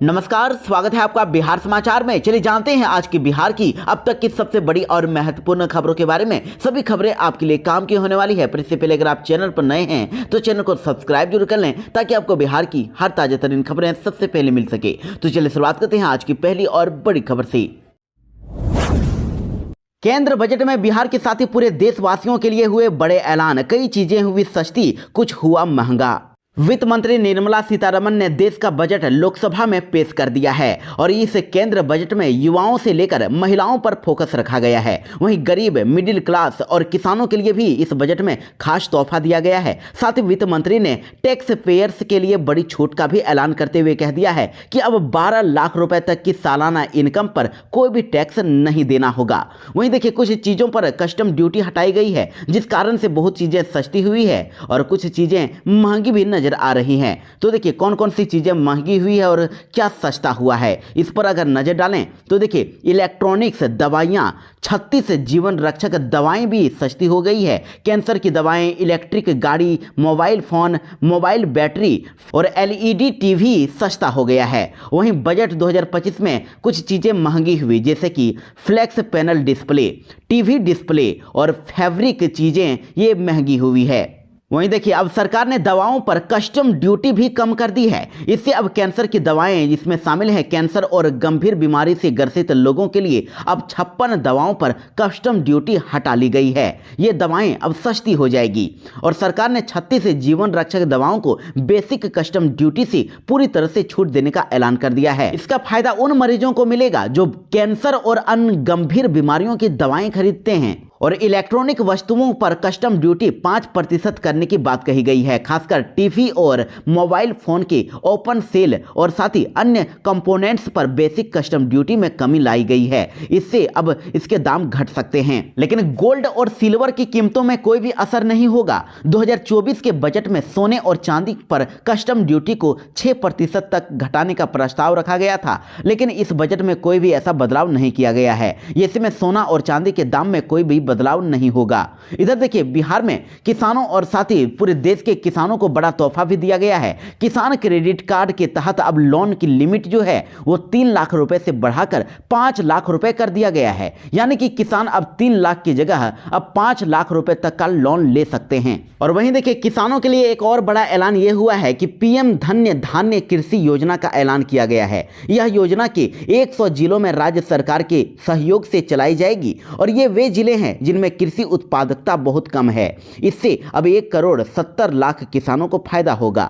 नमस्कार, स्वागत है आपका बिहार समाचार में। चलिए जानते हैं आज की बिहार की अब तक की सबसे बड़ी और महत्वपूर्ण खबरों के बारे में। सभी खबरें आपके लिए काम की होने वाली है, पर इससे पहले अगर आप चैनल पर नए हैं तो चैनल को सब्सक्राइब जरूर कर लें ताकि आपको बिहार की हर ताजा तरीन खबरें सबसे पहले मिल सके। तो चलिए शुरुआत करते हैं आज की पहली और बड़ी खबर से। केंद्र बजट में बिहार के साथ ही पूरे देशवासियों के लिए हुए बड़े ऐलान। कई चीजें हुई सस्ती, कुछ हुआ महंगा। वित्त मंत्री निर्मला सीतारमण ने देश का बजट लोकसभा में पेश कर दिया है और इस केंद्र बजट में युवाओं से लेकर महिलाओं पर फोकस रखा गया है। वहीं गरीब, मिडिल क्लास और किसानों के लिए भी इस बजट में खास तोहफा दिया गया है। साथ ही वित्त मंत्री ने टैक्स पेयर्स के लिए बड़ी छूट का भी ऐलान करते हुए कह दिया है कि अब 12 लाख रुपए तक की सालाना इनकम पर कोई भी टैक्स नहीं देना होगा। वहीं देखिए, कुछ चीजों पर कस्टम ड्यूटी हटाई गई है, जिस कारण से बहुत चीजें सस्ती हुई है और कुछ चीजें महंगी भी नजर आ रही हैं। तो देखिए कौन कौन सी चीजें महंगी हुई है और क्या सस्ता हुआ है, इस पर अगर नजर डालें तो देखिए इलेक्ट्रॉनिक्स दवाइयां, 36 जीवन रक्षक दवाएं भी सस्ती हो गई है। कैंसर की दवाएं, इलेक्ट्रिक गाड़ी, मोबाइल फोन, मोबाइल बैटरी और एलईडी टीवी सस्ता हो गया है। वहीं बजट 2025 में कुछ चीजें महंगी हुई, जैसे कि flex panel display, TV display और फैब्रिक चीजें ये महंगी हुई है। वहीं देखिए, अब सरकार ने दवाओं पर कस्टम ड्यूटी भी कम कर दी है। इससे अब कैंसर की दवाएं, जिसमें शामिल है कैंसर और गंभीर बीमारी से ग्रसित लोगों के लिए, अब 56 दवाओं पर कस्टम ड्यूटी हटा ली गई है। ये दवाएं अब सस्ती हो जाएगी और सरकार ने 36 जीवन रक्षक दवाओं को बेसिक कस्टम ड्यूटी से पूरी तरह से छूट देने का ऐलान कर दिया है। इसका फायदा उन मरीजों को मिलेगा जो कैंसर और अन्य गंभीर बीमारियों की दवाएं खरीदते हैं। और इलेक्ट्रॉनिक वस्तुओं पर कस्टम ड्यूटी 5% करने की बात कही गई है। खासकर टीवी और मोबाइल फोन के ओपन सेल और साथ ही अन्य कंपोनेंट्स पर बेसिक कस्टम ड्यूटी में कमी लाई गई है। इससे अब इसके दाम घट सकते हैं, लेकिन गोल्ड और सिल्वर की कीमतों में कोई भी असर नहीं होगा। 2024 के बजट में सोने और चांदी पर कस्टम ड्यूटी को 6% तक घटाने का प्रस्ताव रखा गया था, लेकिन इस बजट में कोई भी ऐसा बदलाव नहीं किया गया है। ऐसे में सोना और चांदी के दाम में कोई भी बदलाव नहीं होगा। इधर देखिए, बिहार में किसानों और साथ ही पूरे देश के किसानों को बड़ा तोहफा भी दिया गया है। किसान क्रेडिट कार्ड के तहत अब लोन की लिमिट जो है वो 3 लाख रुपए से बढ़ाकर 5 लाख रुपए कर दिया गया है। यानी कि किसान अब 3 लाख की जगह अब 5 लाख रुपए तक का लोन ले सकते हैं। और वहीं देखिए, किसानों के लिए एक और बड़ा ऐलान यह हुआ है कि पीएम धन्य धान्य कृषि योजना का ऐलान किया गया है। यह योजना के 100 जिलों में राज्य सरकार के सहयोग से चलाई जाएगी और ये वे जिले हैं जिनमें कृषि उत्पादकता बहुत कम है। इससे अब 1 करोड़ 70 लाख किसानों को फायदा होगा।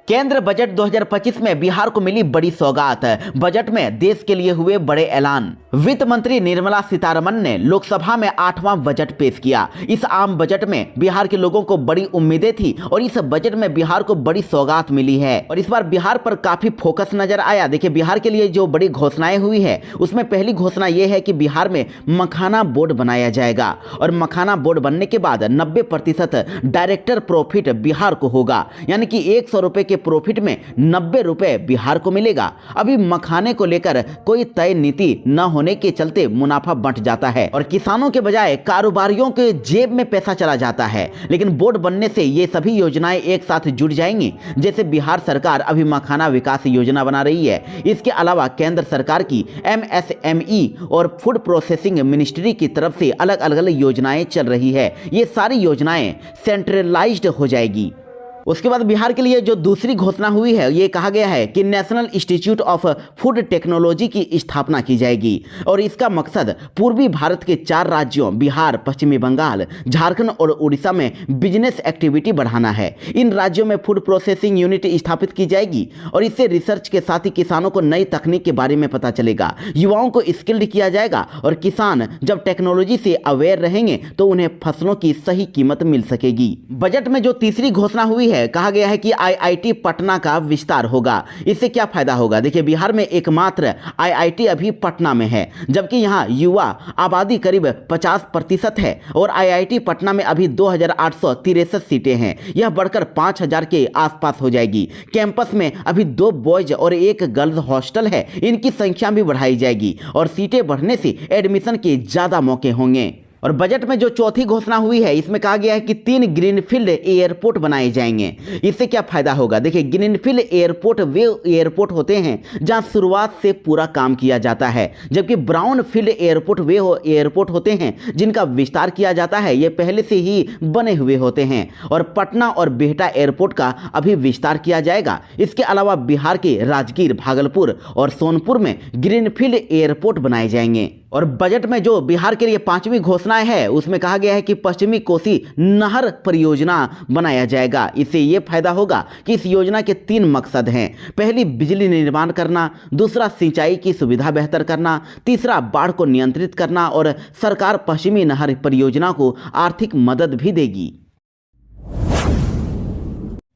केंद्र बजट 2025 में बिहार को मिली बड़ी सौगात। बजट में देश के लिए हुए बड़े ऐलान। वित्त मंत्री निर्मला सीतारमण ने लोकसभा में 8वां बजट पेश किया। इस आम बजट में बिहार के लोगों को बड़ी उम्मीदें थी और इस बजट में बिहार को बड़ी सौगात मिली है और इस बार बिहार पर काफी फोकस नजर आया। देखिए, बिहार के लिए जो बड़ी घोषणाएं हुई है उसमें पहली घोषणा यह है कि बिहार में मखाना बोर्ड बनाया जाएगा और मखाना बोर्ड बनने के बाद 90% डायरेक्टर प्रॉफिट बिहार को होगा। यानी कि 100 रुपए प्रॉफिट में 90 रुपए बिहार को मिलेगा। अभी मखाने को लेकर कोई तय नीति न होने के चलते मुनाफा बंट जाता है और किसानों के बजाय कारोबारियों के जेब में पैसा चला जाता है। लेकिन बोर्ड बनने से ये सभी योजनाएं एक साथ जुड़ जाएंगी। जैसे बिहार सरकार अभी मखाना विकास योजना बना रही है, इसके अलावा केंद्र सरकार की MSME और फूड प्रोसेसिंग मिनिस्ट्री की तरफ से अलग अलग योजनाएं चल रही है। ये सारी योजनाएं सेंट्रलाइज्ड हो जाएगी। उसके बाद बिहार के लिए जो दूसरी घोषणा हुई है, ये कहा गया है कि national institute of food technology की स्थापना की जाएगी और इसका मकसद पूर्वी भारत के 4 राज्यों बिहार, पश्चिमी बंगाल, झारखंड और उड़ीसा में बिजनेस एक्टिविटी बढ़ाना है। इन राज्यों में फूड प्रोसेसिंग यूनिट स्थापित की जाएगी और इससे रिसर्च के साथ ही किसानों को नई तकनीक के बारे में पता चलेगा, युवाओं को स्किल्ड किया जाएगा और किसान जब टेक्नोलॉजी से अवेयर रहेंगे तो उन्हें फसलों की सही कीमत मिल सकेगी। बजट में जो तीसरी घोषणा हुई है, कहा गया है कि IIT पटना का विस्तार होगा। इससे क्या फायदा होगा? देखिए, बिहार में एकमात्र IIT अभी पटना में है, जबकि यहां युवा आबादी करीब 50% है और IIT पटना में अभी 2863 सीटें हैं। यह बढ़कर 5000 के आसपास हो जाएगी। कैंपस में अभी 2 बॉयज और 1 गर्ल्स हॉस्टल है, इनकी संख्या भी बढ़ाई जाएगी और सीटें बढ़ने से एडमिशन के ज्यादा मौके होंगे। और बजट में जो चौथी घोषणा हुई है इसमें कहा गया है कि 3 ग्रीनफील्ड एयरपोर्ट बनाए जाएंगे। इससे क्या फायदा होगा? देखिए, ग्रीनफील्ड एयरपोर्ट वे एयरपोर्ट होते हैं जहां शुरुआत से पूरा काम किया जाता है, जबकि ब्राउन फील्ड एयरपोर्ट वे एयरपोर्ट होते हैं जिनका विस्तार किया जाता है, ये पहले से ही बने हुए होते हैं। और पटना और बिहटा एयरपोर्ट का अभी विस्तार किया जाएगा। इसके अलावा बिहार के राजगीर, भागलपुर और सोनपुर में ग्रीनफील्ड एयरपोर्ट बनाए जाएंगे। और बजट में जो बिहार के लिए 5वीं घोषणाएं है उसमें कहा गया है कि पश्चिमी कोसी नहर परियोजना बनाया जाएगा। इससे ये फायदा होगा कि इस योजना के 3 मकसद हैं। पहली, बिजली निर्माण करना, दूसरा, सिंचाई की सुविधा बेहतर करना, तीसरा, बाढ़ को नियंत्रित करना। और सरकार पश्चिमी नहर परियोजना को आर्थिक मदद भी देगी।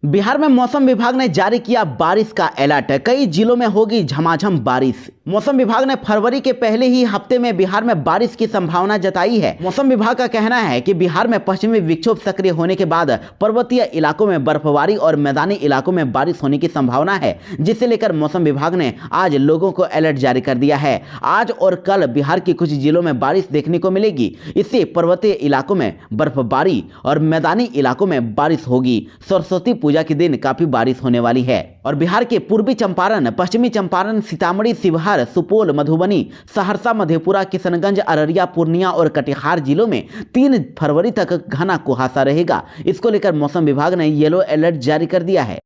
बिहार में मौसम विभाग ने जारी किया बारिश का अलर्ट। कई जिलों में होगी झमाझम बारिश। मौसम विभाग ने फरवरी के पहले ही हफ्ते में बिहार में बारिश की संभावना जताई है। मौसम विभाग का कहना है कि बिहार में पश्चिमी विक्षोभ सक्रिय होने के बाद पर्वतीय इलाकों में बर्फबारी और मैदानी इलाकों में बारिश होने की संभावना है, जिसे लेकर मौसम विभाग ने आज लोगों को अलर्ट जारी कर दिया है। आज और कल बिहार के कुछ जिलों में बारिश देखने को मिलेगी। इससे पर्वतीय इलाकों में बर्फबारी और मैदानी इलाकों में बारिश होगी। सरस्वती पूजा के दिन काफी बारिश होने वाली है। और बिहार के पूर्वी चंपारण, पश्चिमी चंपारण, सीतामढ़ी, शिवहर, सुपौल, मधुबनी, सहरसा, मधेपुरा, किशनगंज, अररिया, पूर्णिया और कटिहार जिलों में 3 फरवरी तक घना कुहासा रहेगा। इसको लेकर मौसम विभाग ने येलो अलर्ट जारी कर दिया है।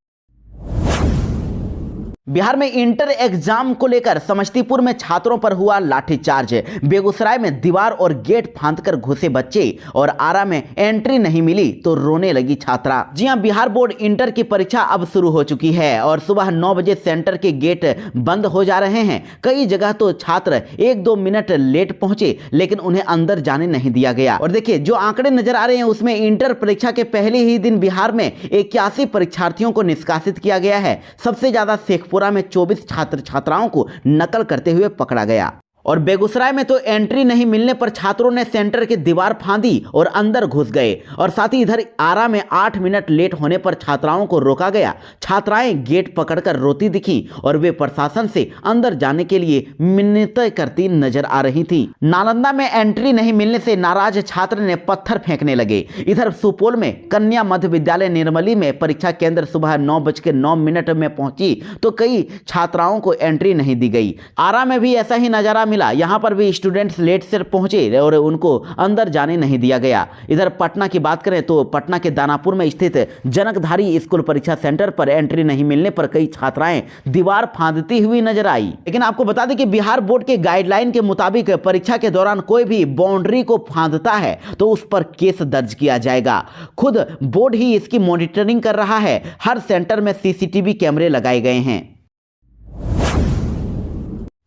बिहार में इंटर एग्जाम को लेकर समस्तीपुर में छात्रों पर हुआ लाठीचार्ज। बेगूसराय में दीवार और गेट फांदकर घुसे बच्चे और आरा में एंट्री नहीं मिली तो रोने लगी छात्रा। जी हां, बिहार बोर्ड इंटर की परीक्षा अब शुरू हो चुकी है और सुबह 9 बजे सेंटर के गेट बंद हो जा रहे हैं। कई जगह तो छात्र 1-2 मिनट लेट पहुंचे लेकिन उन्हें अंदर जाने नहीं दिया गया। और देखिए, जो आंकड़े नजर आ रहे हैं उसमें इंटर परीक्षा के पहले ही दिन बिहार में 81 परीक्षार्थियों को निष्कासित किया गया है। सबसे ज्यादा शेखपुरा में 24 छात्र छात्राओं को नकल करते हुए पकड़ा गया। और बेगूसराय में तो एंट्री नहीं मिलने पर छात्रों ने सेंटर की दीवार फांदी और अंदर घुस गए। और साथ ही इधर आरा में 8 मिनट लेट होने पर छात्राओं को रोका गया। छात्राएं गेट पकड़कर रोती दिखी और वे प्रशासन से अंदर जाने के लिए मिन्नतें करती नजर आ रही थी। नालंदा में एंट्री नहीं मिलने से नाराज छात्र ने पत्थर फेंकने लगे। इधर सुपौल में कन्या मध्य विद्यालय निर्मली में परीक्षा केंद्र सुबह 9:09 में पहुंची तो कई छात्राओं को एंट्री नहीं दी गई। आरा में भी ऐसा ही नजारा मिला। यहां पर भी स्टूडेंट्स लेट से पहुंचे और उनको अंदर जाने नहीं दिया गया। इधर पटना की बात करें तो पटना के दानापुर में स्थित जनकधारी स्कूल परीक्षा सेंटर पर एंट्री नहीं मिलने पर कई छात्राएं दीवार फांदती हुई नजर आई। लेकिन आपको बता दें कि बिहार बोर्ड के गाइडलाइन के मुताबिक परीक्षा के दौरान कोई भी बाउंड्री को फांदता है तो उस पर केस दर्ज किया जाएगा। खुद बोर्ड ही इसकी मॉनिटरिंग कर रहा है। हर सेंटर में सीसीटीवी कैमरे लगाए गए हैं।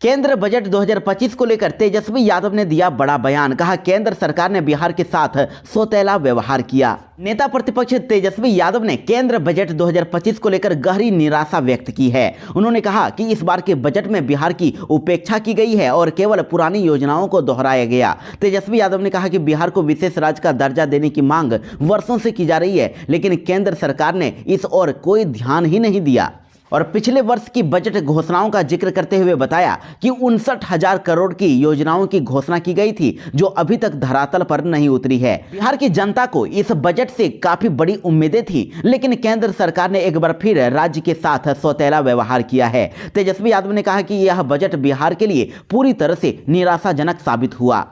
केंद्र बजट 2025 को लेकर तेजस्वी यादव ने दिया बड़ा बयान। कहा, केंद्र सरकार ने बिहार के साथ सौतेला व्यवहार किया। नेता प्रतिपक्ष तेजस्वी यादव ने केंद्र बजट 2025 को लेकर गहरी निराशा व्यक्त की है। उन्होंने कहा कि इस बार के बजट में बिहार की उपेक्षा की गई है और केवल पुरानी योजनाओं को दोहराया गया। तेजस्वी यादव ने कहा कि बिहार को विशेष राज्य का दर्जा देने की मांग वर्षों से की जा रही है, लेकिन केंद्र सरकार ने इस ओर कोई ध्यान ही नहीं दिया। और पिछले वर्ष की बजट घोषणाओं का जिक्र करते हुए बताया कि 59,000 करोड़ की योजनाओं की घोषणा की गई थी जो अभी तक धरातल पर नहीं उतरी है। बिहार की जनता को इस बजट से काफी बड़ी उम्मीदें थी, लेकिन केंद्र सरकार ने एक बार फिर राज्य के साथ सौतेला व्यवहार किया है। तेजस्वी यादव ने कहा कि यह बजट बिहार के लिए पूरी तरह से निराशाजनक साबित हुआ।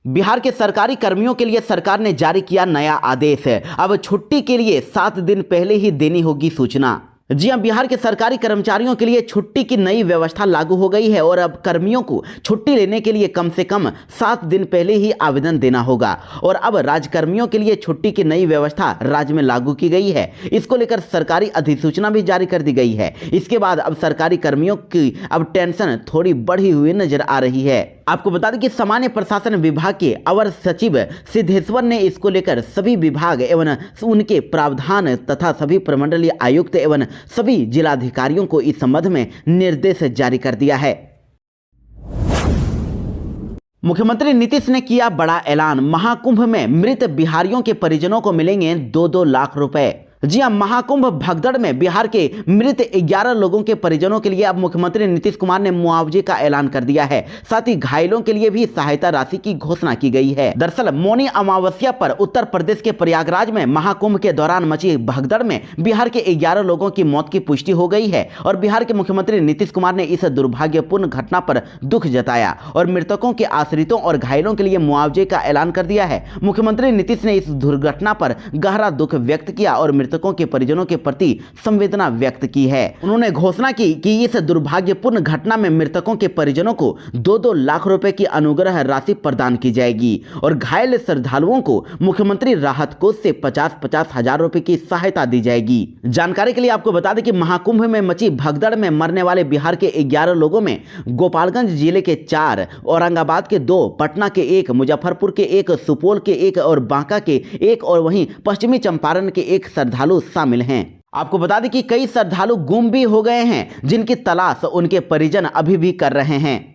बिहार के सरकारी कर्मियों के लिए सरकार ने जारी किया नया आदेश। अब छुट्टी के लिए 7 दिन पहले ही देनी होगी सूचना। जी हां, बिहार के सरकारी कर्मचारियों के लिए छुट्टी की नई व्यवस्था लागू हो गई है और अब कर्मियों को छुट्टी लेने के लिए कम से कम 7 दिन पहले ही आवेदन देना होगा। और अब राज्यकर्मियों के लिए छुट्टी की नई व्यवस्था राज्य में लागू की गई है। इसको लेकर सरकारी अधिसूचना भी जारी कर दी गई है। इसके बाद अब सरकारी कर्मियों की अब टेंशन थोड़ी बढ़ी हुई नजर आ रही है। आपको बता दें कि सामान्य प्रशासन विभाग के अवर सचिव सिद्धेश्वर ने इसको लेकर सभी विभाग एवं उनके प्रावधान तथा सभी प्रमंडलीय आयुक्त एवं सभी जिलाधिकारियों को इस संबंध में निर्देश जारी कर दिया है। मुख्यमंत्री नीतीश ने किया बड़ा ऐलान। महाकुंभ में मृत बिहारियों के परिजनों को मिलेंगे 2-2 लाख रुपए। जी हां, महाकुंभ भगदड़ में बिहार के मृत 11 लोगों के परिजनों के लिए अब मुख्यमंत्री नीतीश कुमार ने मुआवजे का ऐलान कर दिया है। साथ ही घायलों के लिए भी सहायता राशि की घोषणा की गई है। दरअसल मौनी अमावस्या पर उत्तर प्रदेश के प्रयागराज में महाकुंभ के दौरान मची भगदड़ में बिहार के 11 लोगों की मौत की पुष्टि हो गई है और बिहार के मुख्यमंत्री नीतीश कुमार ने इस दुर्भाग्यपूर्ण घटना पर दुख जताया और मृतकों के आश्रितों और घायलों के लिए मुआवजे का ऐलान कर दिया है। मुख्यमंत्री नीतीश ने इस दुर्घटना पर गहरा दुख व्यक्त किया और मृतकों के परिजनों के प्रति संवेदना व्यक्त की है। उन्होंने घोषणा की कि इस दुर्भाग्यपूर्ण घटना में मृतकों के परिजनों को 2-2 लाख रुपए की अनुग्रह राशि प्रदान की जाएगी और घायल श्रद्धालुओं को मुख्यमंत्री राहत कोष से 50-50 हजार रुपए की सहायता दी जाएगी। जानकारी के लिए आपको बता दें कि महाकुंभ में मची भगदड़ में मरने वाले बिहार के 11 लोगों में गोपालगंज जिले के 4, औरंगाबाद के 2, पटना के 1, मुजफ्फरपुर के 1, सुपौल के 1 और बांका के 1 और वहीं पश्चिमी चंपारण के 1 श्रद्धालु शामिल हैं। आपको बता दें कि कई श्रद्धालु गुम भी हो गए हैं, जिनकी तलाश उनके परिजन अभी भी कर रहे हैं।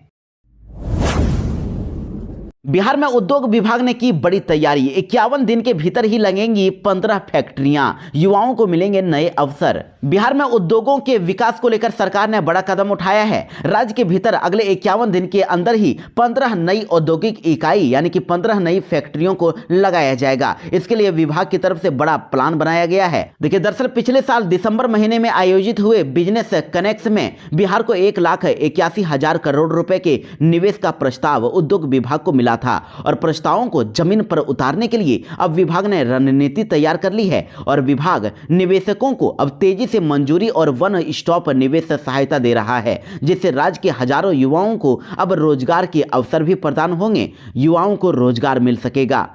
बिहार में उद्योग विभाग ने की बड़ी तैयारी। 51 दिन के भीतर ही लगेंगी 15 फैक्ट्रियां, युवाओं को मिलेंगे नए अवसर। बिहार में उद्योगों के विकास को लेकर सरकार ने बड़ा कदम उठाया है। राज्य के भीतर अगले 51 दिन के अंदर ही 15 नई औद्योगिक इकाई यानी कि 15 नई फैक्ट्रियों को लगाया जाएगा। इसके लिए विभाग की तरफ से बड़ा प्लान बनाया गया है। देखिए, दरअसल पिछले साल दिसंबर महीने में आयोजित हुए बिजनेस कनेक्ट में बिहार को 1,81,000 करोड़ रुपए के निवेश का प्रस्ताव उद्योग विभाग को मिला था और प्रस्तावों को जमीन पर उतारने के लिए अब विभाग ने रणनीति तैयार कर ली है और विभाग निवेशकों को अब तेजी से मंजूरी और वन स्टॉप निवेश सहायता दे रहा है, जिससे राज्य के हजारों युवाओं को अब रोजगार के अवसर भी प्रदान होंगे। युवाओं को रोजगार मिल सकेगा।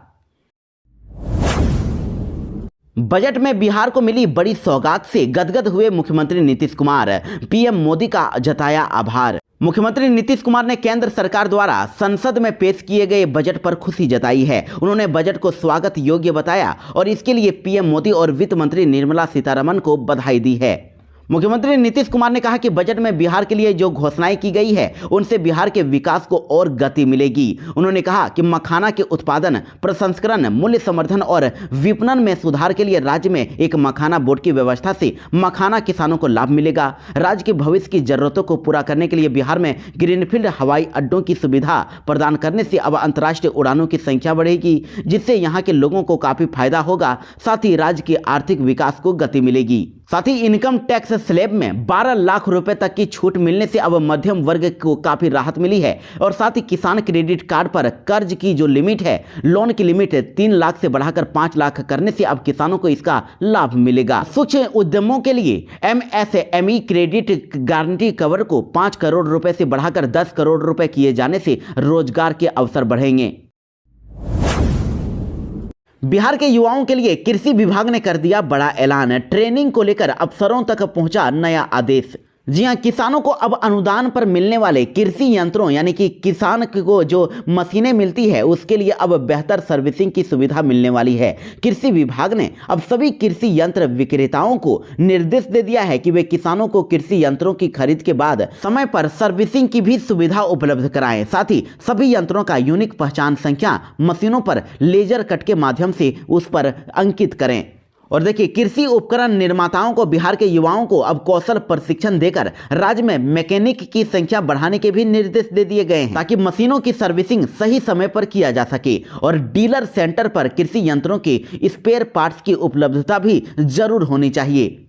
बजट में बिहार को मिली बड़ी सौगात से गदगद हुए मुख्यमंत्री नीतीश कुमार। पीएम मोदी का जताया आभार। मुख्यमंत्री नीतीश कुमार ने केंद्र सरकार द्वारा संसद में पेश किए गए बजट पर खुशी जताई है। उन्होंने बजट को स्वागत योग्य बताया और इसके लिए पीएम मोदी और वित्त मंत्री निर्मला सीतारमण को बधाई दी है। मुख्यमंत्री नीतीश कुमार ने कहा कि बजट में बिहार के लिए जो घोषणाएं की गई है उनसे बिहार के विकास को और गति मिलेगी। उन्होंने कहा कि मखाना के उत्पादन, प्रसंस्करण, मूल्य संवर्धन और विपणन में सुधार के लिए राज्य में एक मखाना बोर्ड की व्यवस्था से मखाना किसानों को लाभ मिलेगा। राज्य के भविष्य की जरूरतों को पूरा करने के लिए बिहार में ग्रीनफील्ड हवाई अड्डों की सुविधा प्रदान करने से अब अंतर्राष्ट्रीय उड़ानों की संख्या बढ़ेगी, जिससे यहाँ के लोगों को काफी फायदा होगा। साथ ही राज्य के आर्थिक विकास को गति मिलेगी। साथ ही इनकम टैक्स स्लैब में 12 लाख रुपए तक की छूट मिलने से अब मध्यम वर्ग को काफी राहत मिली है और साथ ही किसान क्रेडिट कार्ड पर कर्ज की जो लिमिट है, लोन की लिमिट 3 लाख से बढ़ाकर 5 लाख करने से अब किसानों को इसका लाभ मिलेगा। सूक्ष्म उद्यमों के लिए MSME क्रेडिट गारंटी कवर को 5 करोड़ रुपए से बढ़ाकर 10 करोड़ रुपए किए जाने से रोजगार के अवसर बढ़ेंगे। बिहार के युवाओं के लिए कृषि विभाग ने कर दिया बड़ा ऐलान। ट्रेनिंग को लेकर अफसरों तक पहुंचा नया आदेश। जी हां, किसानों को अब अनुदान पर मिलने वाले कृषि यंत्रों यानी कि किसान को जो मशीनें मिलती है उसके लिए अब बेहतर सर्विसिंग की सुविधा मिलने वाली है। कृषि विभाग ने अब सभी कृषि यंत्र विक्रेताओं को निर्देश दे दिया है कि वे किसानों को कृषि यंत्रों की खरीद के बाद समय पर सर्विसिंग की भी सुविधा उपलब्ध कराएं। साथ ही सभी यंत्रों का यूनिक पहचान संख्या मशीनों पर लेजर कट के माध्यम से उस पर अंकित करें। और देखिए, कृषि उपकरण निर्माताओं को बिहार के युवाओं को अब कौशल प्रशिक्षण देकर राज्य में मैकेनिक की संख्या बढ़ाने के भी निर्देश दे दिए गए हैं, ताकि मशीनों की सर्विसिंग सही समय पर किया जा सके। और डीलर सेंटर पर कृषि यंत्रों के स्पेयर पार्ट्स की उपलब्धता भी जरूर होनी चाहिए।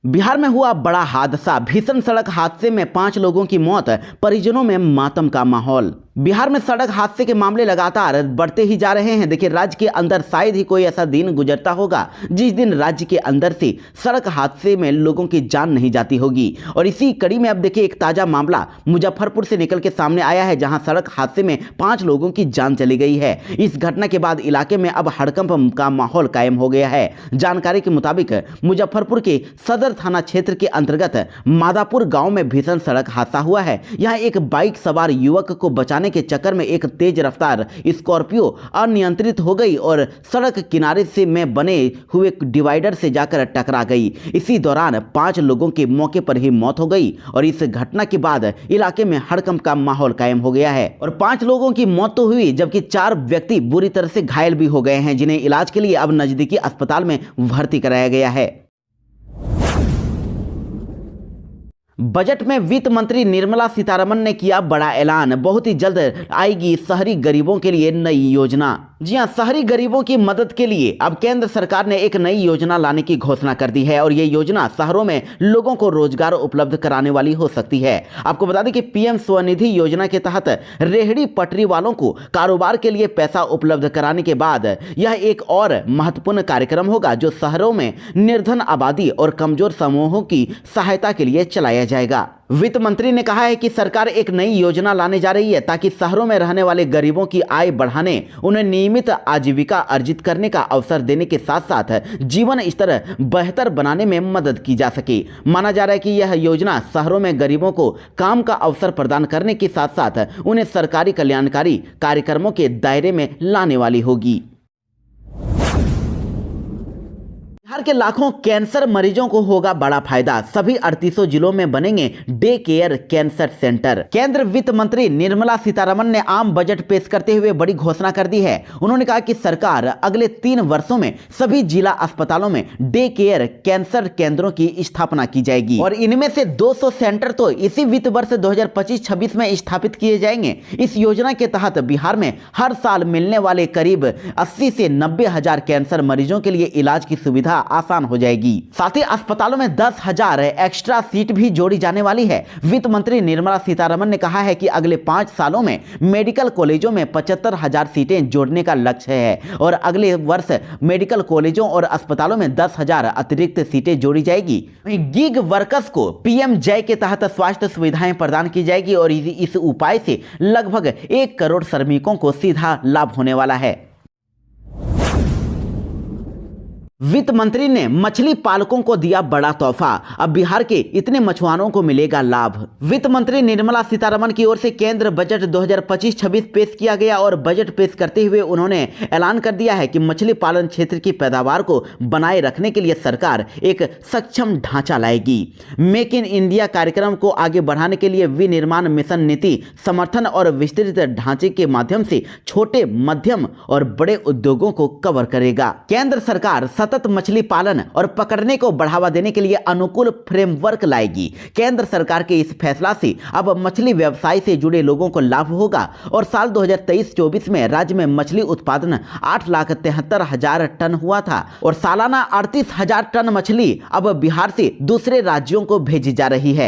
बिहार में हुआ बड़ा हादसा। भीषण सड़क हादसे में 5 लोगों की मौत, परिजनों में मातम का माहौल। बिहार में सड़क हादसे के मामले लगातार बढ़ते ही जा रहे हैं। देखिए, राज्य के अंदर शायद ही कोई ऐसा दिन गुजरता होगा जिस दिन राज्य के अंदर से सड़क हादसे में लोगों की जान नहीं जाती होगी। और इसी कड़ी में अब देखिए, एक ताजा मामला मुजफ्फरपुर से निकल के सामने आया है, जहां सड़क हादसे में 5 लोगों की जान चली गई है। इस घटना के बाद इलाके में अब हड़कंप का माहौल कायम हो गया है। जानकारी के मुताबिक मुजफ्फरपुर के सदर थाना क्षेत्र के अंतर्गत मादापुर गाँव में भीषण सड़क हादसा हुआ है। यहाँ एक बाइक सवार युवक को बचाने बचाने के चक्कर में एक तेज रफ्तार स्कॉर्पियो अनियंत्रित हो गई और सड़क किनारे से में बने हुए डिवाइडर से जाकर टकरा गई। इसी दौरान 5 लोगों की मौके पर ही मौत हो गई और इस घटना के बाद इलाके में हड़कंप का माहौल कायम हो गया है और 5 लोगों की मौत तो हुई, जबकि 4 व्यक्ति बुरी तरह से घायल भी हो गए हैं, जिन्हें इलाज के लिए अब नजदीकी अस्पताल में भर्ती कराया गया है। बजट में वित्त मंत्री निर्मला सीतारमण ने किया बड़ा ऐलान, बहुत ही जल्द आएगी शहरी गरीबों के लिए नई योजना। जी हां, शहरी गरीबों की मदद के लिए अब केंद्र सरकार ने एक नई योजना लाने की घोषणा कर दी है और ये योजना शहरों में लोगों को रोजगार उपलब्ध कराने वाली हो सकती है। आपको बता दें कि पीएम स्वनिधि योजना के तहत रेहड़ी पटरी वालों को कारोबार के लिए पैसा उपलब्ध कराने के बाद यह एक और महत्वपूर्ण कार्यक्रम होगा जो शहरों में निर्धन आबादी और कमजोर समूहों की सहायता के लिए चलाया जाएगा। वित्त मंत्री ने कहा है कि सरकार एक नई योजना लाने जा रही है ताकि शहरों में रहने वाले गरीबों की आय बढ़ाने, उन्हें नियमित आजीविका अर्जित करने का अवसर देने के साथ साथ जीवन स्तर बेहतर बनाने में मदद की जा सके। माना जा रहा है कि यह योजना शहरों में गरीबों को काम का अवसर प्रदान करने के साथ साथ उन्हें सरकारी कल्याणकारी कार्यक्रमों के दायरे में लाने वाली होगी। बिहार के लाखों कैंसर मरीजों को होगा बड़ा फायदा, सभी 38 जिलों में बनेंगे डे केयर कैंसर सेंटर। केंद्र वित्त मंत्री निर्मला सीतारमण ने आम बजट पेश करते हुए बड़ी घोषणा कर दी है। उन्होंने कहा कि सरकार अगले 3 वर्षों में सभी जिला अस्पतालों में डे केयर कैंसर केंद्रों की स्थापना की जाएगी और इनमें से 200 सेंटर तो इसी वित्त वर्ष 2025-26 में स्थापित किए जाएंगे। इस योजना के तहत बिहार में हर साल मिलने वाले करीब 80 से 90 हजार कैंसर मरीजों के लिए इलाज की सुविधा आसान हो जाएगी। साथ ही अस्पतालों में 10,000 एक्स्ट्रा सीट भी जोड़ी जाने वाली है। वित्त मंत्री निर्मला सीतारमण ने कहा है कि अगले 5 सालों में मेडिकल कॉलेजों में 75,000 सीटें जोड़ने का लक्ष्य है और अगले वर्ष मेडिकल कॉलेजों और अस्पतालों में 10,000 अतिरिक्त सीटें जोड़ी जाएगी। गिग वर्कर्स को पीएम जय के तहत स्वास्थ्य सुविधाएं प्रदान की जाएगी और इस उपाय से लगभग 1 करोड़ श्रमिकों को सीधा लाभ होने वाला है। वित्त मंत्री ने मछली पालकों को दिया बड़ा तोहफा, अब बिहार के इतने मछुआरों को मिलेगा लाभ। वित्त मंत्री निर्मला सीतारमण की ओर से केंद्र बजट 2025-26 पेश किया गया और बजट पेश करते हुए उन्होंने ऐलान कर दिया है कि मछली पालन क्षेत्र की पैदावार को बनाए रखने के लिए सरकार एक सक्षम ढांचा लाएगी। मेक इन इंडिया कार्यक्रम को आगे बढ़ाने के लिए विनिर्माण मिशन नीति समर्थन और विस्तृत ढांचे के माध्यम से छोटे, मध्यम और बड़े उद्योगों को कवर करेगा। केंद्र सरकार सतत मछली पालन और पकड़ने को बढ़ावा देने के लिए अनुकूल फ्रेमवर्क लाएगी। केंद्र सरकार के इस फैसला से अब मछली व्यवसाय से जुड़े लोगों को लाभ होगा और साल 2023-24 में राज्य में मछली उत्पादन 8,73,000 टन हुआ था और सालाना 38,000 टन मछली अब बिहार से दूसरे राज्यों को भेजी जा रही है।